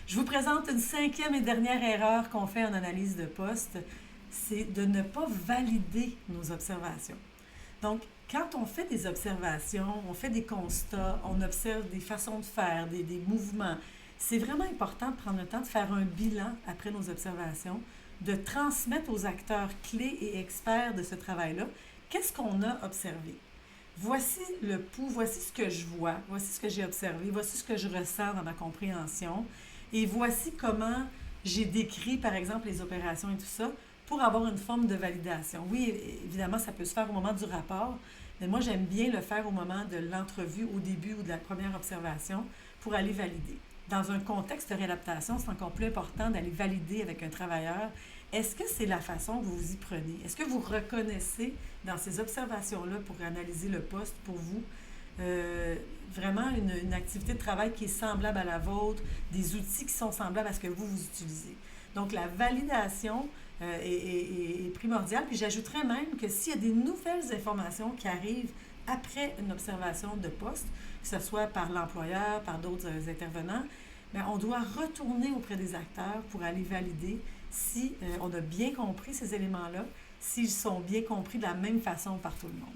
Je vous présente une cinquième et dernière erreur qu'on fait en analyse de poste, c'est de ne pas valider nos observations. Donc, quand on fait des observations, on fait des constats, on observe des façons de faire, des mouvements, c'est vraiment important de prendre le temps de faire un bilan après nos observations, de transmettre aux acteurs clés et experts de ce travail-là qu'est-ce qu'on a observé. Voici le pouls, voici ce que je vois, voici ce que j'ai observé, voici ce que je ressens dans ma compréhension, et voici comment j'ai décrit, par exemple, les opérations et tout ça, pour avoir une forme de validation. Oui, évidemment, ça peut se faire au moment du rapport, mais moi, j'aime bien le faire au moment de l'entrevue, au début ou de la première observation, pour aller valider. Dans un contexte de réadaptation, c'est encore plus important d'aller valider avec un travailleur. Est-ce que c'est la façon que vous vous y prenez? Est-ce que vous reconnaissez dans ces observations-là pour analyser le poste pour vous vraiment une activité de travail qui est semblable à la vôtre, des outils qui sont semblables à ce que vous utilisez? Donc, la validation est primordiale. Puis j'ajouterais même que s'il y a des nouvelles informations qui arrivent après une observation de poste, que ce soit par l'employeur, par d'autres intervenants, bien, on doit retourner auprès des acteurs pour aller valider si on a bien compris ces éléments-là, s'ils sont bien compris de la même façon par tout le monde.